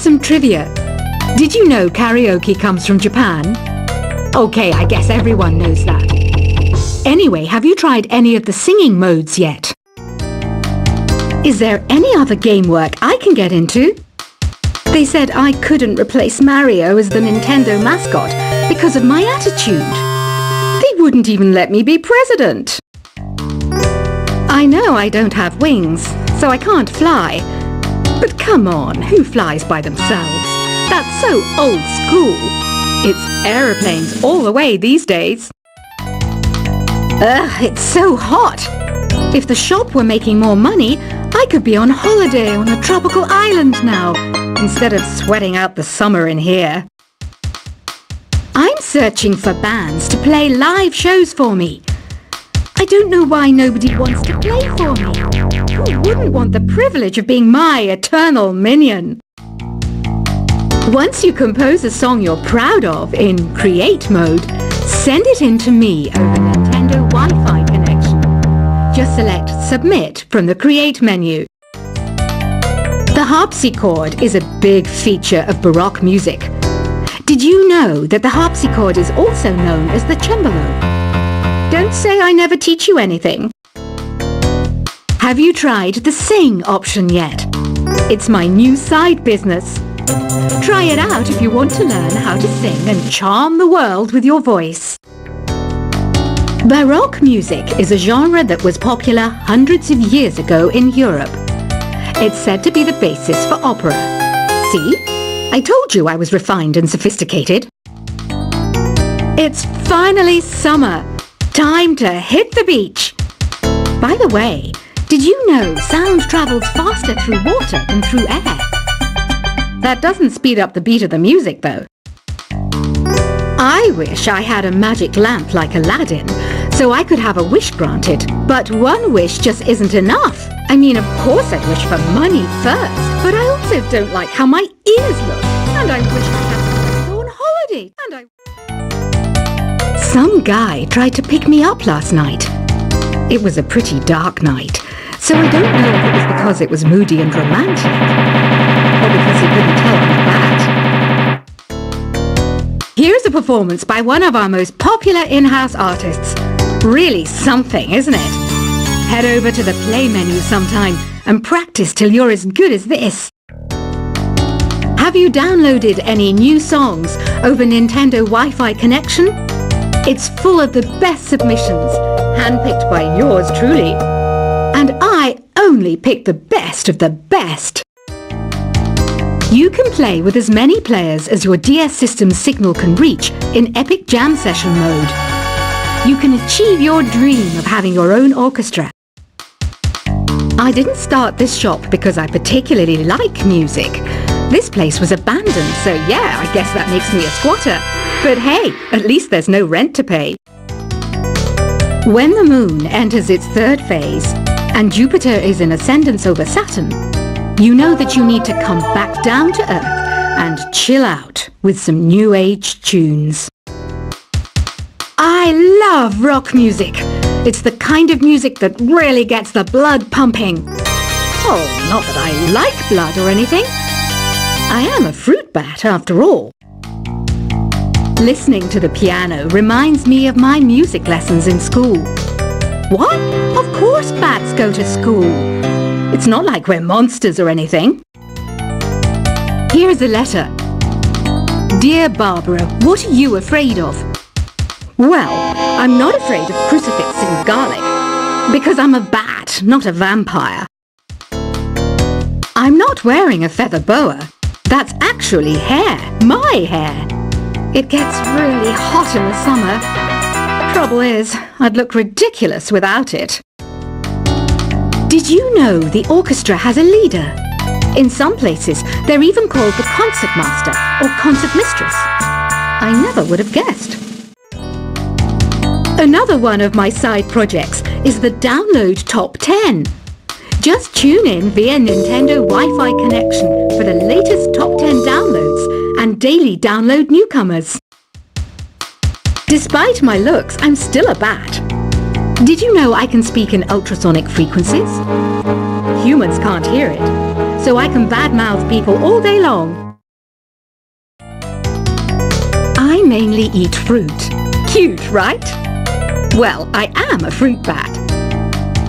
some trivia. Did you know karaoke comes from Japan? Okay, I guess everyone knows that. Anyway, have you tried any of the singing modes yet? Is there any other game work I can get into? They said I couldn't replace Mario as the Nintendo mascot because of my attitude. They wouldn't even let me be president. I know I don't have wings, so I can't fly. But come on, who flies by themselves? That's so old school. It's aeroplanes all the way these days. Ugh, it's so hot. If the shop were making more money, I could be on holiday on a tropical island now, instead of sweating out the summer in here. I'm searching for bands to play live shows for me. I don't know why nobody wants to play for me. Who wouldn't want the privilege of being my eternal minion? Once you compose a song you're proud of in Create mode, send it in to me over Nintendo Wi-Fi connection. Just select Submit from the Create menu. The harpsichord is a big feature of Baroque music. Did you know that the harpsichord is also known as the cembalo? Don't say I never teach you anything. Have you tried the Sing option yet? It's my new side business. Try it out if you want to learn how to sing and charm the world with your voice. Baroque music is a genre that was popular hundreds of years ago in Europe. It's said to be the basis for opera. See? I told you I was refined and sophisticated. It's finally summer. Time to hit the beach. By the way, did you know sound travels faster through water than through air? That doesn't speed up the beat of the music, though. I wish I had a magic lamp like Aladdin, so I could have a wish granted. But one wish just isn't enough. I mean, of course I'd wish for money first, but I also don't like how my ears look. And I wish I had to go on holiday. Some guy tried to pick me up last night. It was a pretty dark night, so I don't know if it was because it was moody and romantic, or because he couldn't tell I'm a bat. Here's a performance by one of our most popular in-house artists. Really something, isn't it? Head over to the play menu sometime and practice till you're as good as this. Have you downloaded any new songs over Nintendo Wi-Fi connection? It's full of the best submissions, handpicked by yours truly. And I only pick the best of the best. You can play with as many players as your DS system's signal can reach in Epic Jam Session mode. You can achieve your dream of having your own orchestra. I didn't start this shop because I particularly like music. This place was abandoned, so yeah, I guess that makes me a squatter. But hey, at least there's no rent to pay. When the moon enters its third phase and Jupiter is in ascendance over Saturn, you know that you need to come back down to Earth and chill out with some new age tunes. I love rock music. It's the kind of music that really gets the blood pumping. Oh, not that I like blood or anything. I am a fruit bat after all. Listening to the piano reminds me of my music lessons in school. What? Of course bats go to school. It's not like we're monsters or anything. Here's a letter. Dear Barbara, what are you afraid of? Well, I'm not afraid of crucifix and garlic, because I'm a bat, not a vampire. I'm not wearing a feather boa. That's actually hair, my hair. It gets really hot in the summer. Trouble is, I'd look ridiculous without it. Did you know the orchestra has a leader? In some places, they're even called the concert master or concert mistress. I never would have guessed. Another one of my side projects is the Download Top 10. Just tune in via Nintendo Wi-Fi connection for the latest Top 10 downloads and daily download newcomers. Despite my looks, I'm still a bat. Did you know I can speak in ultrasonic frequencies? Humans can't hear it, so I can badmouth people all day long. I mainly eat fruit. Cute, right? Well, I am a fruit bat.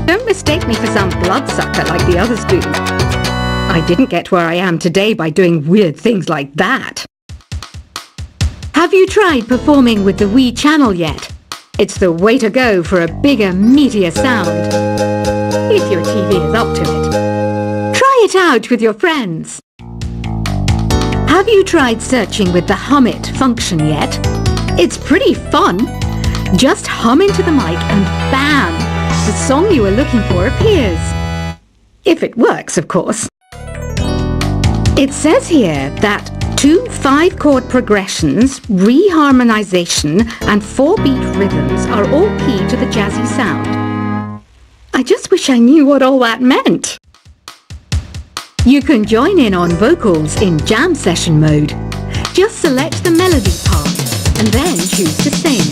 Don't mistake me for some bloodsucker like the others do. I didn't get where I am today by doing weird things like that. Have you tried performing with the Wii channel yet? It's the way to go for a bigger, meatier sound. If your TV is up to it. Try it out with your friends. Have you tried searching with the Hum It function yet? It's pretty fun. Just hum into the mic and bam! The song you are looking for appears. If it works, of course. It says here that 2 5-chord progressions, reharmonization, and 4-beat rhythms are all key to the jazzy sound. I just wish I knew what all that meant. You can join in on vocals in jam session mode. Just select the melody part and then choose to sing.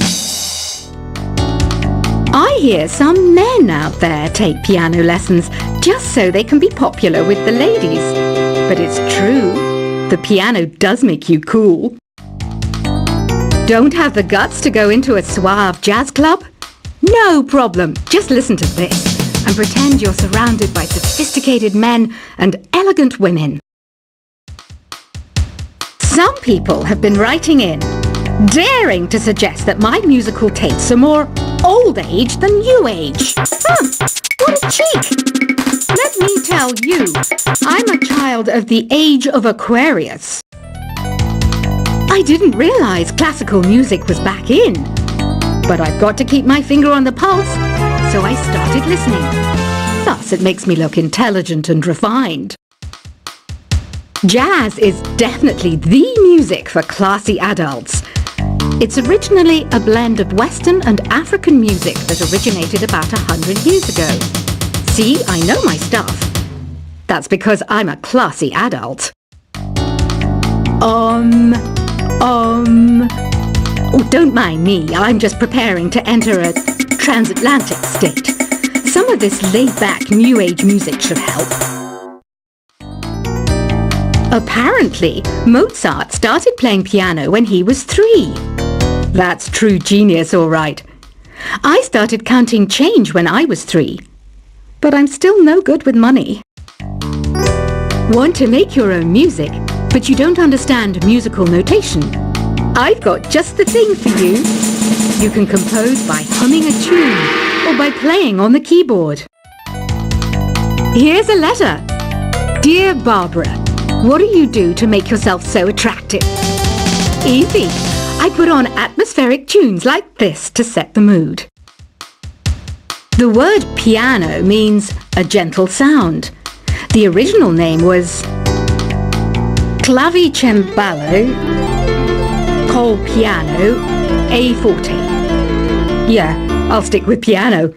I hear some men out there take piano lessons just so they can be popular with the ladies. But it's true, the piano does make you cool. Don't have the guts to go into a suave jazz club? No problem, just listen to this and pretend you're surrounded by sophisticated men and elegant women. Some people have been writing in, daring to suggest that my musical tastes are more old age than new age. What a cheek! Let me tell you, I'm a child of the age of Aquarius. I didn't realize classical music was back in, but I've got to keep my finger on the pulse, so I started listening. Thus, it makes me look intelligent and refined. Jazz is definitely the music for classy adults. It's originally a blend of Western and African music that originated about 100 years ago. See, I know my stuff. That's because I'm a classy adult. Oh, don't mind me. I'm just preparing to enter a transatlantic state. Some of this laid-back New Age music should help. Apparently, Mozart started playing piano when he was 3. That's true genius, all right. I started counting change when I was 3. But I'm still no good with money. Want to make your own music, but you don't understand musical notation? I've got just the thing for you. You can compose by humming a tune or by playing on the keyboard. Here's a letter. Dear Barbara, what do you do to make yourself so attractive? Easy. I put on atmospheric tunes like this to set the mood. The word piano means a gentle sound. The original name was clavicembalo col piano a forte. Yeah, I'll stick with piano.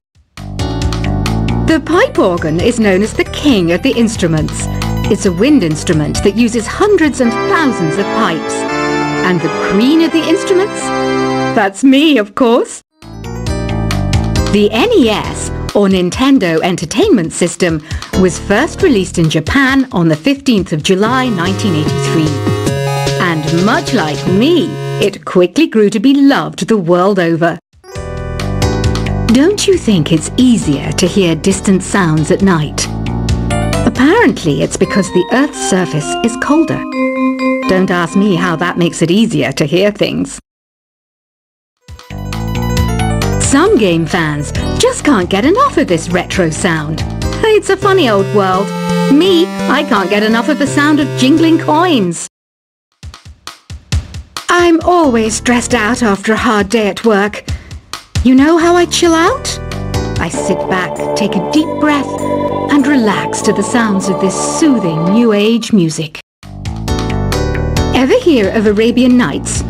The pipe organ is known as the king of the instruments. It's a wind instrument that uses hundreds and thousands of pipes. And the queen of the instruments? That's me, of course. The NES, or Nintendo Entertainment System, was first released in Japan on the 15th of July 1983. And much like me, it quickly grew to be loved the world over. Don't you think it's easier to hear distant sounds at night? Apparently, it's because the Earth's surface is colder. Don't ask me how that makes it easier to hear things. Some game fans just can't get enough of this retro sound. It's a funny old world. Me, I can't get enough of the sound of jingling coins. I'm always stressed out after a hard day at work. You know how I chill out? I sit back, take a deep breath, and relax to the sounds of this soothing New Age music. Ever hear of Arabian Nights?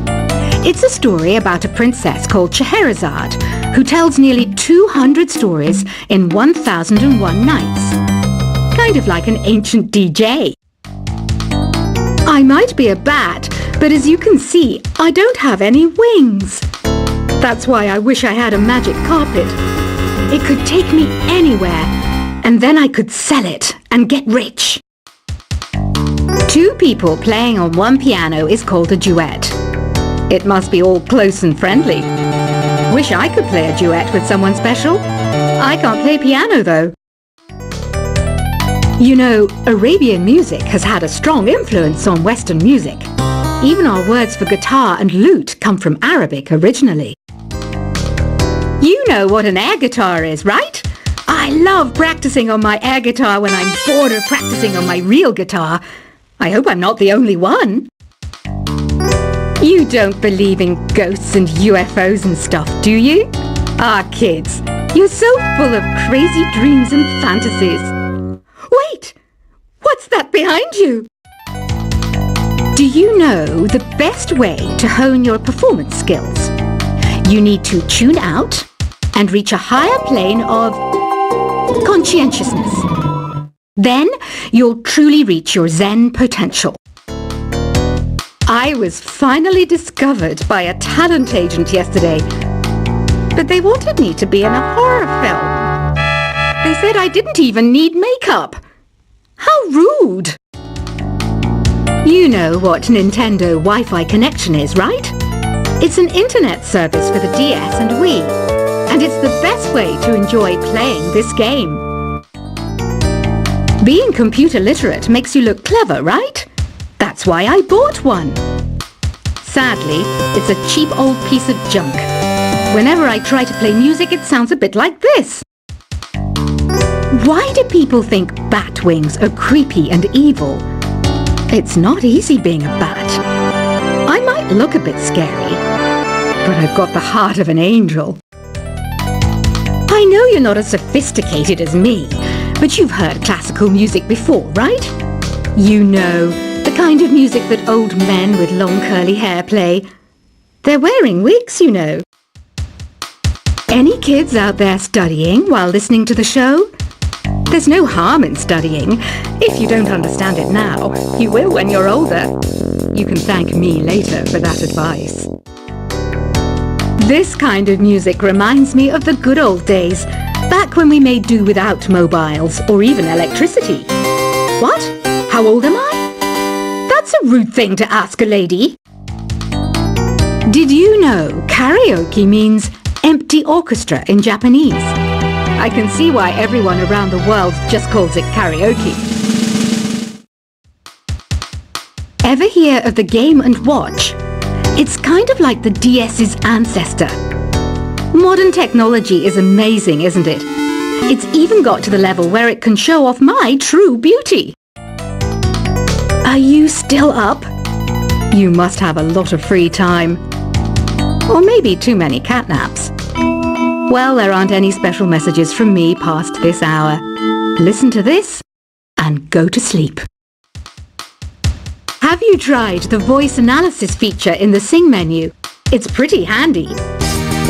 It's a story about a princess called Scheherazade, who tells nearly 200 stories in 1001 nights. Kind of like an ancient DJ. I might be a bat, but as you can see, I don't have any wings. That's why I wish I had a magic carpet. It could take me anywhere, and then I could sell it and get rich. 2 people playing on one piano is called a duet. It must be all close and friendly. Wish I could play a duet with someone special. I can't play piano, though. You know, Arabian music has had a strong influence on Western music. Even our words for guitar and lute come from Arabic originally. You know what an air guitar is, right? I love practicing on my air guitar when I'm bored of practicing on my real guitar. I hope I'm not the only one. You don't believe in ghosts and UFOs and stuff, do you? Ah, kids, you're so full of crazy dreams and fantasies. Wait! What's that behind you? Do you know the best way to hone your performance skills? You need to tune out and reach a higher plane of conscientiousness. Then you'll truly reach your Zen potential. I was finally discovered by a talent agent yesterday, but they wanted me to be in a horror film. They said I didn't even need makeup. How rude! You know what Nintendo Wi-Fi connection is, right? It's an internet service for the DS and Wii, and it's the best way to enjoy playing this game. Being computer literate makes you look clever, right? That's why I bought one. Sadly, it's a cheap old piece of junk. Whenever I try to play music, it sounds a bit like this. Why do people think bat wings are creepy and evil? It's not easy being a bat. I might look a bit scary, but I've got the heart of an angel. I know you're not as sophisticated as me, but you've heard classical music before, right? You know, the kind of music that old men with long curly hair play. They're wearing wigs, you know. Any kids out there studying while listening to the show? There's no harm in studying. If you don't understand it now, you will when you're older. You can thank me later for that advice. This kind of music reminds me of the good old days, back when we made do without mobiles or even electricity. What? How old am I? That's a rude thing to ask a lady. Did you know karaoke means empty orchestra in Japanese? I can see why everyone around the world just calls it karaoke. Ever hear of the Game & Watch? It's kind of like the DS's ancestor. Modern technology is amazing, isn't it? It's even got to the level where it can show off my true beauty. Are you still up? You must have a lot of free time. Or maybe too many catnaps. Well, there aren't any special messages from me past this hour. Listen to this and go to sleep. Have you tried the voice analysis feature in the Sing menu? It's pretty handy.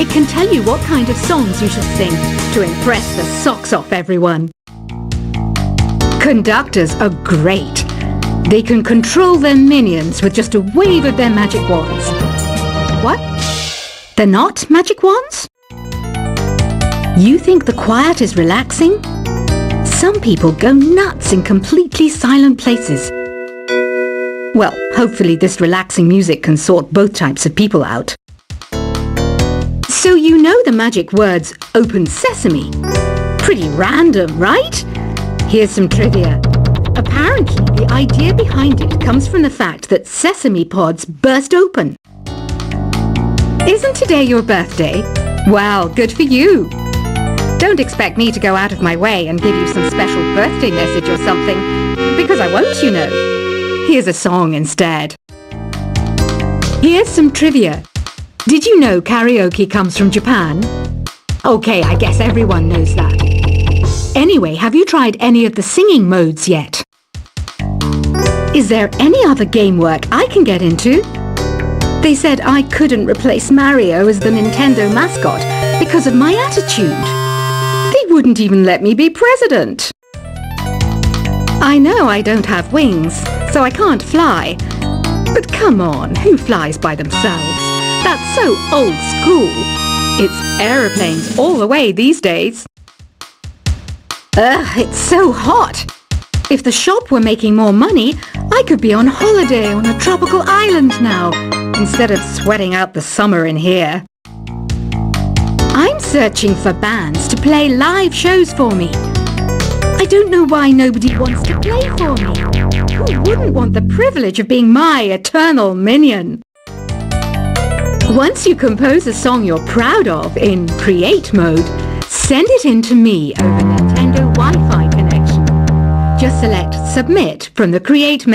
It can tell you what kind of songs you should sing to impress the socks off everyone. Conductors are great. They can control their minions with just a wave of their magic wands. What? They're not magic wands? You think the quiet is relaxing? Some people go nuts in completely silent places. Well, hopefully this relaxing music can sort both types of people out. So you know the magic words open sesame? Pretty random, right? Here's some trivia. Apparently, the idea behind it comes from the fact that sesame pods burst open. Isn't today your birthday? Well, good for you. Don't expect me to go out of my way and give you some special birthday message or something, because I won't, you know. Here's a song instead. Here's some trivia. Did you know karaoke comes from Japan? Okay, I guess everyone knows that. Anyway, have you tried any of the singing modes yet? Is there any other game work I can get into? They said I couldn't replace Mario as the Nintendo mascot because of my attitude. They wouldn't even let me be president. I know I don't have wings, so I can't fly. But come on, who flies by themselves? That's so old school. It's aeroplanes all the way these days. Ugh, it's so hot. If the shop were making more money, I could be on holiday on a tropical island now, instead of sweating out the summer in here. I'm searching for bands to play live shows for me. I don't know why nobody wants to play for me. Who wouldn't want the privilege of being my eternal minion? Once you compose a song you're proud of in Create mode, send it in to me over Nintendo Wi-Fi connection. Just select Submit from the Create menu.